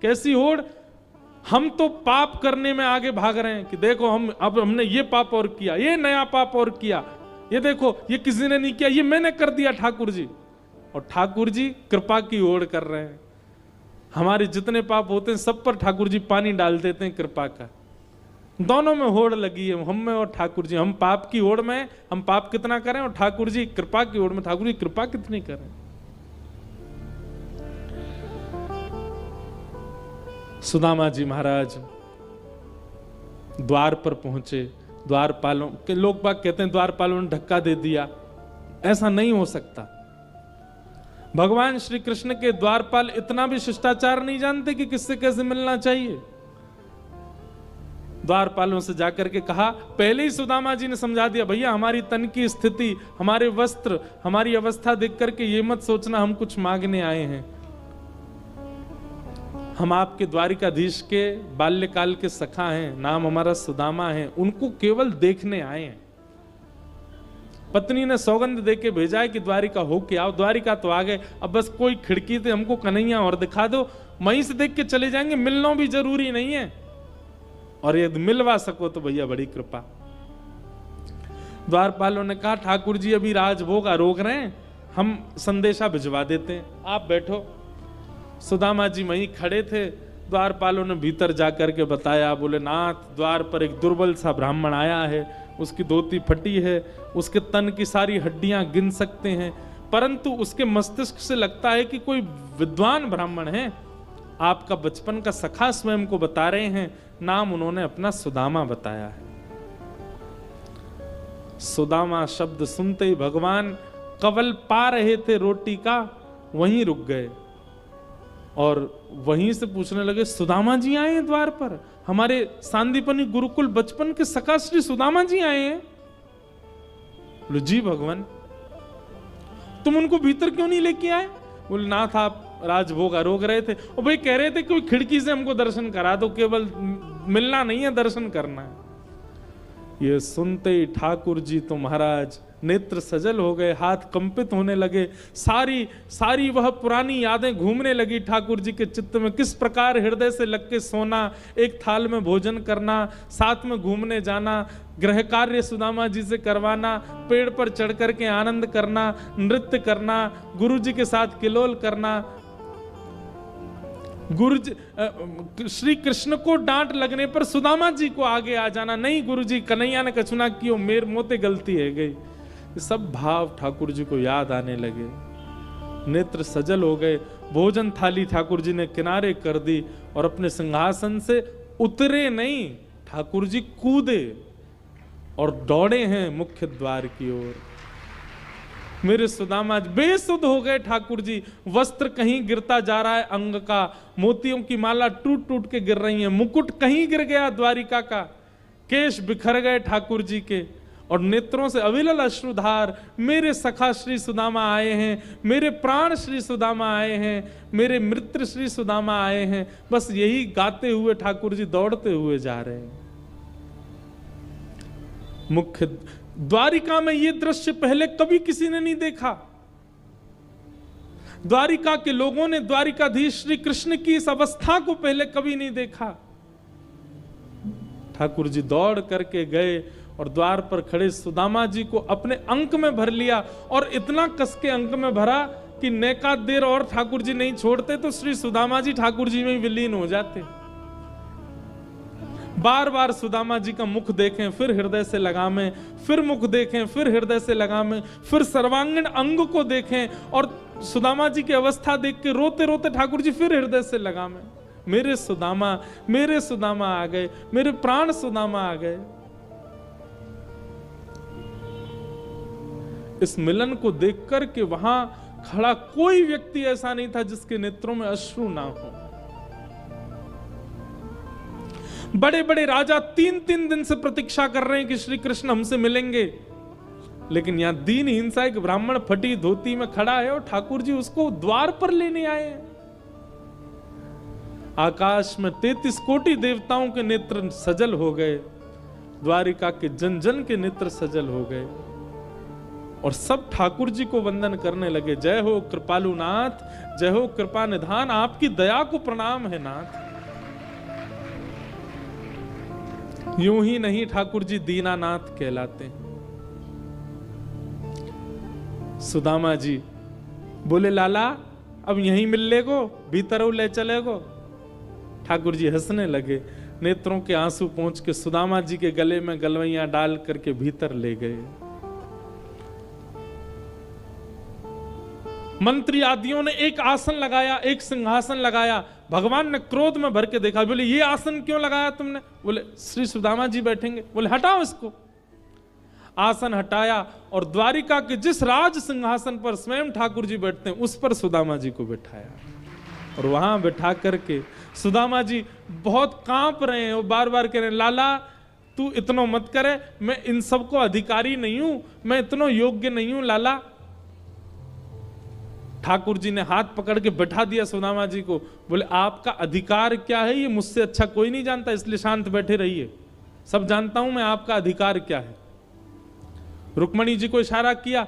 कैसी होड़? हम तो पाप करने में आगे भाग रहे हैं कि देखो अब हमने ये पाप और किया, ये नया पाप और किया, ये देखो ये किसी ने नहीं किया, ये मैंने कर दिया ठाकुर जी। और ठाकुर जी कृपा की होड़ कर रहे हैं। हमारे जितने पाप होते हैं सब पर ठाकुर जी पानी डाल देते हैं कृपा का। दोनों में होड़ लगी है, हम में और ठाकुर जी। हम पाप की होड़ में, हम पाप कितना करें, और ठाकुर जी कृपा की होड़ में, ठाकुर जी कृपा कितनी करें। सुदामा जी महाराज द्वार पर पहुंचे। द्वारपालों के लोग बाग कहते हैं द्वारपालों ने धक्का दे दिया, ऐसा नहीं हो सकता। भगवान श्री कृष्ण के द्वारपाल इतना भी शिष्टाचार नहीं जानते कि किससे कैसे मिलना चाहिए। द्वारपालों से जाकर के कहा, पहले ही सुदामा जी ने समझा दिया, भैया हमारी तन की स्थिति, हमारे वस्त्र, हमारी अवस्था देख करके ये मत सोचना हम कुछ मांगने आए हैं। हम आपके द्वारिकाधीश के बाल्यकाल के सखा हैं, नाम हमारा सुदामा है, उनको केवल देखने आए हैं। पत्नी ने सौगंध देके भेजा है कि द्वारिका होके आओ। द्वारिका तो आ गए, अब बस कोई खिड़की से हमको कन्हैया और दिखा दो, वहीं से देख के चले जाएंगे, मिलना भी जरूरी नहीं है, और यदि मिलवा सको तो भैया बड़ी कृपा। द्वारपालों ने कहा, ठाकुर जी अभी राजभोग रोक रहे हैं, हम संदेशा भिजवा देते हैं, आप बैठो। सुदामा जी वहीं खड़े थे। द्वारपालों ने भीतर जाकर के बताया, बोले नाथ, द्वार पर एक दुर्बल सा ब्राह्मण आया है, उसकी धोती फटी है, उसके तन की सारी हड्डियां गिन सकते हैं, परंतु उसके मस्तिष्क से लगता है कि कोई विद्वान ब्राह्मण है। आपका बचपन का सखा स्वयं को बता रहे हैं, नाम उन्होंने अपना सुदामा बताया है। सुदामा शब्द सुनते ही भगवान कवल पा रहे थे रोटी का, वहीं रुक गए और वहीं से पूछने लगे, सुदामा जी आए हैं द्वार पर? हमारे सांदीपनी गुरुकुल बचपन के सखा श्री सुदामा जी आए हैं? बोले जी भगवान। तुम उनको भीतर क्यों नहीं लेके आए? बोले नाथ, आप राजभोग रोक रहे थे, और भाई कह रहे थे कोई खिड़की से हमको दर्शन करा दो, केवल मिलना नहीं है, दर्शन करना है। ये सुनते ही ठाकुर जी तो महाराज नेत्र सजल हो गए, हाथ कंपित होने लगे, सारी वह पुरानी यादें घूमने लगी ठाकुर जी के चित्त में। किस प्रकार हृदय से लग के सोना, एक थाल में भोजन करना, साथ में घूमने जाना, गृह कार्य सुदामा जी से करवाना, पेड़ पर चढ़ करके आनंद करना, नृत्य करना, गुरु जी के साथ किलोल करना, गुरु जी श्री कृष्ण को डांट लगने पर सुदामा जी को आगे आ जाना, नहीं गुरु जी कन्हैया ने कछुना कियो, मेर मोते गलती है गई। सब भाव ठाकुर जी को याद आने लगे, नेत्र सजल हो गए। भोजन थाली ठाकुर जी ने किनारे कर दी और अपने सिंहासन से उतरे नहीं, ठाकुर जी कूदे और दौड़े हैं मुख्य द्वार की ओर। मेरे सुदामा बेसुध हो गए ठाकुर जी, वस्त्र कहीं गिरता जा रहा है अंग का, मोतियों की माला टूट टूट के गिर रही है, मुकुट कहीं गिर गया द्वारिका का, केश बिखर गए ठाकुर जी के, और नेत्रों से अविरल अश्रुधार। मेरे सखा श्री सुदामा आए हैं, मेरे प्राण श्री सुदामा आए हैं, मेरे मित्र श्री सुदामा आए हैं, बस यही गाते हुए ठाकुर जी दौड़ते हुए जा रहे हैं। मुख्य द्वारिका में ये दृश्य पहले कभी किसी ने नहीं देखा। द्वारिका के लोगों ने द्वारिकाधीश श्री कृष्ण की इस अवस्था को पहले कभी नहीं देखा। ठाकुर जी दौड़ करके गए और द्वार पर खड़े सुदामा जी को अपने अंक में भर लिया, और इतना कस के अंक में भरा कि नैका देर और ठाकुर जी नहीं छोड़ते तो श्री सुदामा जी ठाकुर जी में विलीन हो जाते। बार बार सुदामा जी का मुख देखें, फिर हृदय से लगामें, फिर मुख देखें, फिर हृदय से लगामें, फिर सर्वांगीण अंग को देखें, और सुदामा जी की अवस्था देख के रोते रोते ठाकुर जी फिर हृदय से लगामें। मेरे सुदामा आ गए, मेरे प्राण सुदामा आ गए। इस मिलन को देखकर के वहां खड़ा कोई व्यक्ति ऐसा नहीं था जिसके नेत्रों में अश्रु ना हो। बड़े बड़े राजा 3-3 दिन से प्रतीक्षा कर रहे हैं कि श्री कृष्ण हमसे मिलेंगे, लेकिन यहां दीन हिंसा एक ब्राह्मण फटी धोती में खड़ा है और ठाकुर जी उसको द्वार पर लेने आए हैं। आकाश में 33 कोटि देवताओं के नेत्र सजल हो गए, द्वारिका के जन जन के नेत्र सजल हो गए, और सब ठाकुर जी को वंदन करने लगे। जय हो कृपालु नाथ, जय हो कृपा निधान, आपकी दया को प्रणाम है नाथ। यूं ही नहीं ठाकुर जी दीनानाथ कहलाते हैं। सुदामा जी बोले लाला अब यहीं मिल लेगो, भीतर ले चलेगो। ठाकुर जी हंसने लगे, नेत्रों के आंसू पहुंच के सुदामा जी के गले में गलवैया डाल करके भीतर ले गए। मंत्री आदियों ने एक आसन लगाया, एक सिंहासन लगाया। भगवान ने क्रोध में भर के देखा, बोले ये आसन क्यों लगाया तुमने? बोले श्री सुदामा जी बैठेंगे। बोले हटाओ इसको। आसन हटाया और द्वारिका के जिस राज सिंहासन पर स्वयं ठाकुर जी बैठते हैं उस पर सुदामा जी को बिठाया और वहां बिठा करके सुदामा जी बहुत कांप रहे हैं। वो बार बार कह रहे हैं, लाला तू इतना मत करे, मैं इन सबको अधिकारी नहीं हूं, मैं इतना योग्य नहीं हूं लाला। ठाकुर जी ने हाथ पकड़ के बैठा दिया सुदामा जी को, बोले आपका अधिकार क्या है ये मुझसे अच्छा कोई नहीं जानता, इसलिए शांत बैठे रहिए, सब जानता हूं मैं आपका अधिकार क्या है। रुक्मणी जी को इशारा किया,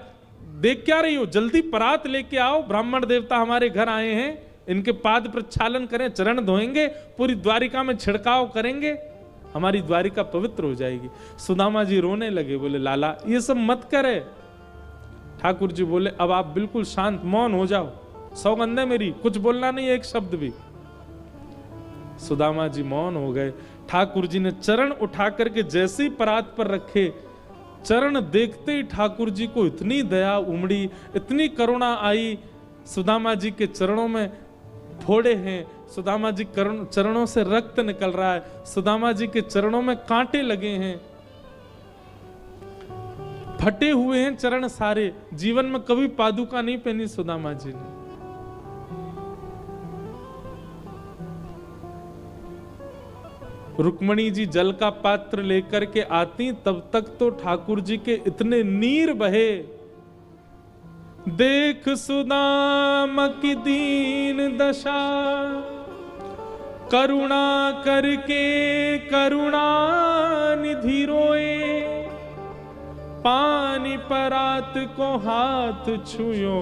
देख क्या रही हो, जल्दी परात लेके आओ, ब्राह्मण देवता हमारे घर आए हैं, इनके पाद प्रक्षालन करें, चरण धोएंगे, पूरी द्वारिका में छिड़काव करेंगे, हमारी द्वारिका पवित्र हो जाएगी। सुदामा जी रोने लगे, बोले लाला ये सब मत करे। ठाकुर जी बोले अब आप बिल्कुल शांत मौन हो जाओ, सौगंध है मेरी, कुछ बोलना नहीं एक शब्द भी। सुदामा जी मौन हो गए। ठाकुर जी ने चरण उठा करके जैसे ही परात पर रखे, चरण देखते ही ठाकुर जी को इतनी दया उमड़ी, इतनी करुणा आई। सुदामा जी के चरणों में फोड़े हैं, सुदामा जी चरणों से रक्त निकल रहा है, सुदामा जी के चरणों में कांटे लगे हैं, फटे हुए हैं चरण सारे। जीवन में कभी पादुका नहीं पहनी सुदामा जी ने। रुक्मणी जी जल का पात्र लेकर के आती, तब तक तो ठाकुर जी के इतने नीर बहे। देख सुदामा की दीन दशा, करुणा करके करुणा निधि रोए, पानी परात को हाथ छुयो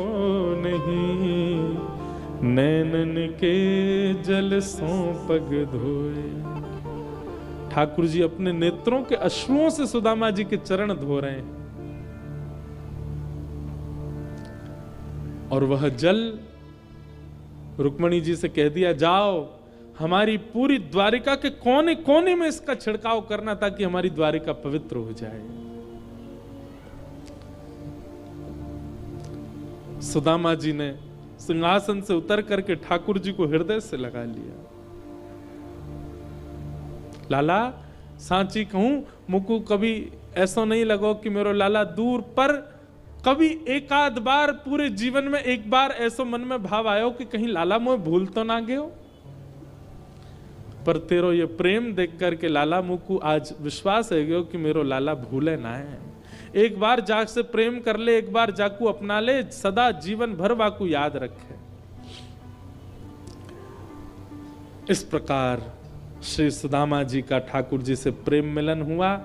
नहीं, नैनन के जल सो पग धोए। ठाकुर जी अपने नेत्रों के अश्रुओं से सुदामा जी के चरण धो रहे हैं और वह जल रुक्मणी जी से कह दिया, जाओ हमारी पूरी द्वारिका के कोने कोने में इसका छिड़काव करना ताकि हमारी द्वारिका पवित्र हो जाए। सुदामा जी ने सिंहासन से उतर करके ठाकुर जी को हृदय से लगा लिया। लाला सांची कहूं मुकु कभी ऐसा नहीं लगो कि मेरो लाला दूर, पर कभी एक आध बार पूरे जीवन में एक बार ऐसा मन में भाव आयो कि कहीं लाला मोह भूल तो ना गयो। पर तेरो ये प्रेम देख करके लाला मुकु आज विश्वास है गयो कि मेरो लाला भूले ना है। एक बार जाग से प्रेम कर ले, एक बार जाकू अपना ले, सदा जीवन भर वाकू याद रखे। इस प्रकार श्री सुदामा जी का ठाकुर जी से प्रेम मिलन हुआ।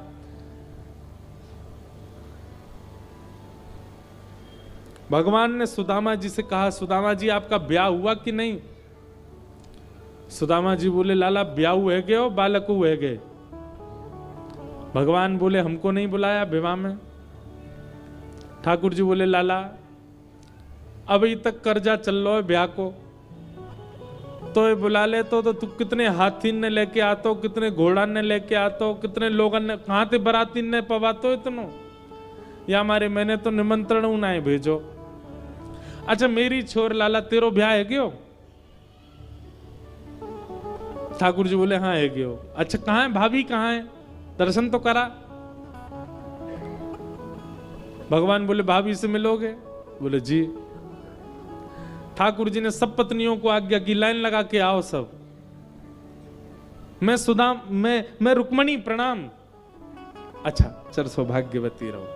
भगवान ने सुदामा जी से कहा, सुदामा जी आपका ब्याह हुआ कि नहीं? सुदामा जी बोले, लाला ब्याह हुए गए हो, बालक हुए गए। भगवान बोले, हमको नहीं बुलाया विवाह में। ठाकुर जी बोले, लाला अभी तक कर्जा चल लो है ब्याह को, तो ये बुला ले तो तू कितने हाथी ने लेके आतो, कितने घोड़ा ने लेके आतो, कितने लोगों ने कहां थे बराती ने पवातो इतनो, या हमारे मैंने तो निमंत्रण उन्हें भेजो। अच्छा मेरी छोर लाला तेरो ब्याह है क्यों? ठाकुर जी बोले, हाँ है क्यों। अच्छा कहां है भाभी, कहां है, दर्शन तो करा। भगवान बोले, भाभी से मिलोगे? बोले जी। ठाकुर जी ने सब पत्नियों को आज्ञा की, लाइन लगा के आओ सब। मैं रुक्मणी प्रणाम। अच्छा चल सौभाग्यवती रहो।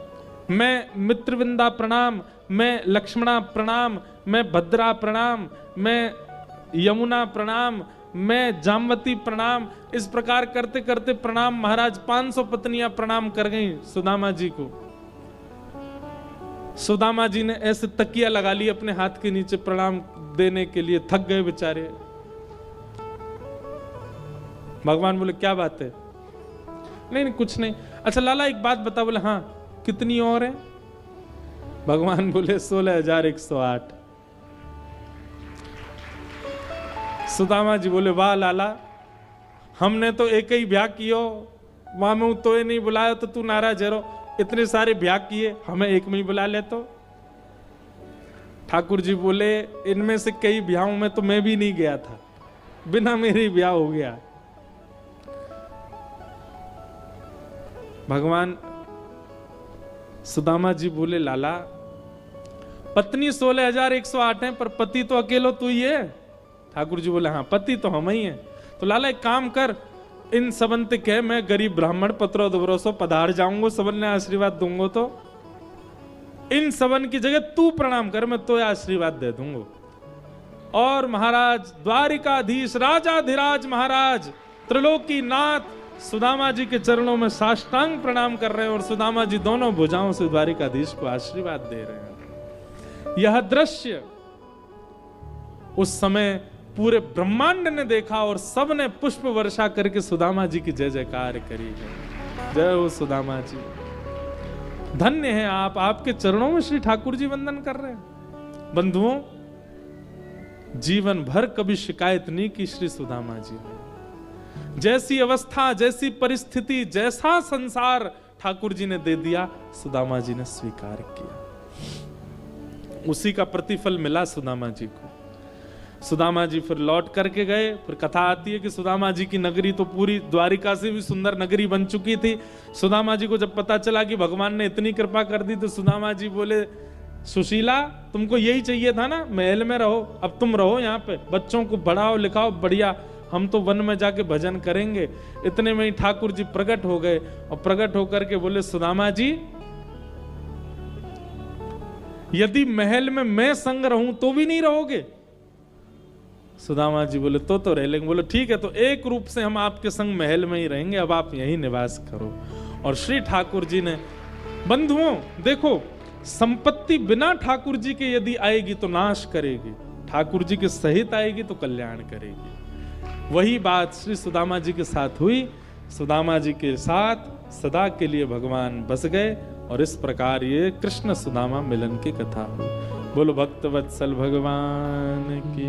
मैं मित्रविंदा प्रणाम, मैं लक्ष्मणा प्रणाम, मैं भद्रा प्रणाम, मैं यमुना प्रणाम, मैं जामवती प्रणाम। इस प्रकार करते करते प्रणाम महाराज 500 पत्नियां प्रणाम कर गई सुदामा जी को। सुदामा जी ने ऐसे तकिया लगा ली अपने हाथ के नीचे प्रणाम देने के लिए, थक गए बेचारे। भगवान बोले, क्या बात है? नहीं कुछ नहीं। अच्छा लाला एक बात बता। बोले, हाँ कितनी और है? भगवान बोले, 16,108। सुदामा जी बोले, वाह लाला, हमने तो एक ही ब्याह कियो, वहां में तो ये नहीं बुलाया तो तू नाराज है। इतने सारे ब्याह किए, हमें एक में ही बुला ले तो। ठाकुर जी बोले, इनमें से कई ब्याहों में तो मैं भी नहीं गया था, बिना मेरे ब्याह हो गया। भगवान सुदामा जी बोले लाला पत्नी 16,108 है पर पति तो अकेलो तू ही है। ठाकुर जी बोले हाँ पति तो हम ही है। तो लाला एक काम कर, इन सबन ते कह मैं गरीब ब्राह्मण पत्रो दुबरोसो पधार जाऊंगा, सबन ने आशीर्वाद दूंगा, तो इन सबन की जगह तू प्रणाम कर, मैं तो आशीर्वाद दे दूंगा। और महाराज द्वारिकाधीश राजाधिराज महाराज त्रिलोकी नाथ सुदामा जी के चरणों में साष्टांग प्रणाम कर रहे हैं और सुदामा जी दोनों भुजाओं से द्वारिकाधीश को आशीर्वाद दे रहे हैं। यह दृश्य उस समय पूरे ब्रह्मांड ने देखा और सब ने पुष्प वर्षा करके सुदामा जी की जय जयकार करी है। जय हो सुदामा जी, धन्य है आप, आपके चरणों में श्री ठाकुर जी वंदन कर रहे हैं। बंधुओं, जीवन भर कभी शिकायत नहीं की श्री सुदामा जी ने। जैसी अवस्था, जैसी परिस्थिति, जैसा संसार ठाकुर जी ने दे दिया, सुदामा जी ने स्वीकार किया। उसी का प्रतिफल मिला सुदामा जी को। सुदामा जी फिर लौट करके गए। फिर कथा आती है कि सुदामा जी की नगरी तो पूरी द्वारिका से भी सुंदर नगरी बन चुकी थी। सुदामा जी को जब पता चला कि भगवान ने इतनी कृपा कर दी, तो सुदामा जी बोले सुशीला तुमको यही चाहिए था ना, महल में रहो, अब तुम रहो यहाँ पे, बच्चों को पढ़ाओ लिखाओ, बढ़िया, हम तो वन में जाके भजन करेंगे। इतने में ही ठाकुर जी प्रकट हो गए और प्रकट होकर के बोले सुदामा जी यदि महल में मैं संग रहूं तो भी नहीं रहोगे? सुदामा जी बोले तो रह लेंगे। बोले ठीक है, तो एक रूप से हम आपके संग महल में ही रहेंगे, अब आप यही निवास करो। और श्री ठाकुर जी ने, बंधुओं देखो, संपत्ति बिना ठाकुर जी के यदि आएगी तो नाश करेगी, ठाकुर जी के सहित आएगी तो कल्याण करेगी। वही बात श्री सुदामा जी के साथ हुई। सुदामा जी के साथ सदा के लिए भगवान बस गए और इस प्रकार ये कृष्ण सुदामा मिलन की कथा हुई। बोलो भक्त वत्सल भगवान की।